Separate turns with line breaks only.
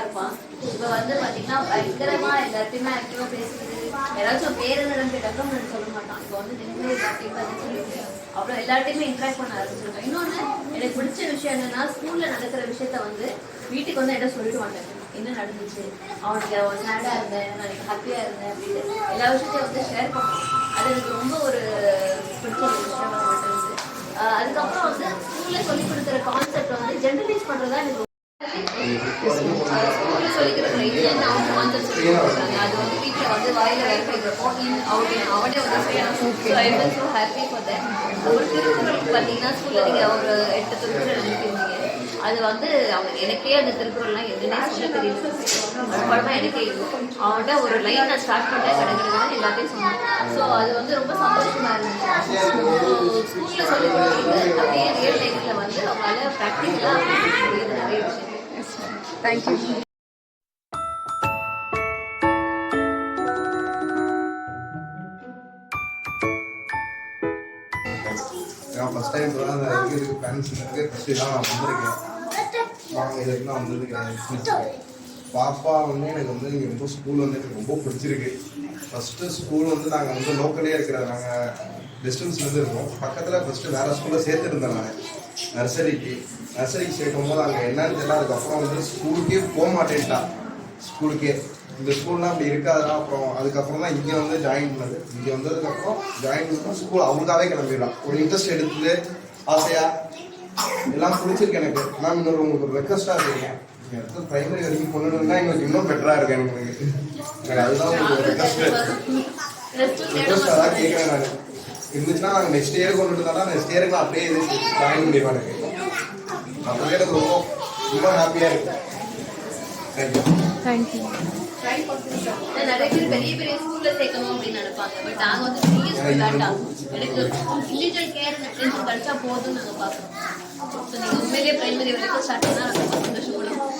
இருப்பான். இப்போ வந்து பார்த்தீங்கன்னா பயங்கரமா எல்லாத்தையுமே ஆக்டிவா பேசுறது, யாராச்சும் பேர் என்னன்னு கேட்டாலும் சொல்ல மாட்டான். இப்போ வந்து நின்று எல்லாத்தையும் சொல்லிட்டு அப்புறம் எல்லாத்தையுமே இன்ட்ராக்ட் பண்ண ஆரம்பிச்சிருக்கேன். இன்னொன்று எனக்கு பிடிச்ச விஷயம் என்னன்னா, ஸ்கூல்ல நடக்கிற விஷயத்த வந்து வீட்டுக்கு வந்து என்ன சொல்லிடுவாங்க, என்ன நடந்துச்சு, அவனுக்கு சேடா இருந்தேன், எனக்கு ஹாப்பியா இருந்தேன் அப்படின்னு எல்லா விஷயத்தையும் வந்து ஷேர் பண்ணுவான். அது எனக்கு ரொம்ப ஒரு பிடிச்ச ஒரு விஷயம் இருந்துச்சு. அதுக்கப்புறம் வந்து ஸ்கூல்ல சொல்லி கொடுக்குற கான்செப்ட் வந்து ஜெனரலைஸ் பண்றதா எனக்கு சொல்லிக்கிற கான்செப்ட் சொல்லி கொடுக்குறாங்க. அது வந்து வீட்டில் வந்து வாயில வைக்கிறப்போ அவனே வந்து செய்யணும். So happy for that. ஒரு திருக்குறளுக்கு பார்த்தீங்கன்னா ஸ்கூல்ல நீங்க ஒரு 8 திருக்குறள் எழுதிருந்தீங்க. அது வந்து எனக்கே அந்த திருக்குறள்லாம் எதுவுமே சொல்ல தெரியல. படமா எனக்கே இருக்கும். அவன்கிட்ட ஒரு லைன் நான் ஸ்டார்ட் பண்ணேன், கிடைக்கிறது எல்லாத்தையும் சொன்னேன். ஸோ அது வந்து ரொம்ப சந்தோஷமா இருந்துச்சு. ஸ்கூல்ல சொல்லி கொடுக்குறது அப்படியே ரியல் லைஃப்ல வந்து அவங்களால ப்ராக்டிக்கலாக புரியுது நிறைய விஷயம்.
தேங்க்யூ.
நான் ஃபஸ்ட் டைம் இப்போ தான் இதுக்கு பேரண்ட்ஸுக்கு ஃபஸ்ட்டு தான் நான் வந்திருக்கேன். நாங்கள் இதுக்கு தான் வந்திருக்கேன். பாப்பா வந்து எனக்கு வந்து இங்கே ரொம்ப ஸ்கூல் வந்து எனக்கு ரொம்ப பிடிச்சிருக்கு. ஃபஸ்ட்டு ஸ்கூல் வந்து நாங்கள் வந்து லோக்கலே இருக்கிற நாங்கள் டிஸ்டன்ஸ்லேருந்து இருக்கோம். பக்கத்தில் ஃபஸ்ட்டு வேறு ஸ்கூலில் சேர்த்துருந்தேன் நான் நர்சரிக்கு சேர்க்கும் போது அங்கே என்னன்னு தெரியல. அதுக்கப்புறம் வந்து ஸ்கூலுக்கே போக மாட்டேன்ட்டான். ஸ்கூலுக்கே இந்த ஸ்கூல்லாம் அப்படி இருக்காதுன்னா அப்புறம் அதுக்கப்புறம் தான் இங்கே வந்து ஜாயின் பண்ணது. இங்கே வந்ததுக்கப்புறம் ஜாயின் பண்ணால் ஸ்கூல் அவங்களுக்காகவே கிளம்பிடலாம். ஒரு இன்ட்ரெஸ்ட் எடுத்துட்டு ஆசையாக எல்லாம் பிடிச்சிருக்கு எனக்கு. மேம் இன்னொரு உங்களுக்கு ஒரு ரெக்வஸ்ட்டாக இருக்கேன், நீங்கள் அடுத்து ப்ரைமரி வரைக்கும் கொண்டுனா எங்களுக்கு இன்னும் பெட்டராக இருக்கு. எனக்கு அதுதான் உங்களுக்கு ஒரு ரெக்வஸ்ட்டாக தான் கேட்குறேன். நான் இருந்துச்சுன்னா நாங்கள் நெக்ஸ்ட் இயர் கொண்டு வந்தாலும் நெக்ஸ்ட் இயருக்கு அப்படியே இது ஜாயின் பண்ணிடுவேன். எனக்கு அப்போவே எனக்கு ரொம்ப ஹாப்பியாக இருக்கு.
தேங்க்யூ.
நிறைய பேர் பெரிய பெரிய ஸ்கூல்ல சேர்க்கணும் அப்படின்னு நினைப்பாங்க. பட் நாங்க வந்து பெரிய ஸ்கூல் வேண்டாம், எனக்கு இண்டிவிஜுவல் கேர் அட்டென்ஷன் கிடைச்சா போதும்னு நாங்கள் பார்க்குறோம். ஸோ நீங்கள் உண்மையிலேயே பிரைமரி வரைக்கும் ஸ்டார்ட் பண்ணால் நாங்கள் சந்தோஷப்படுவோம்.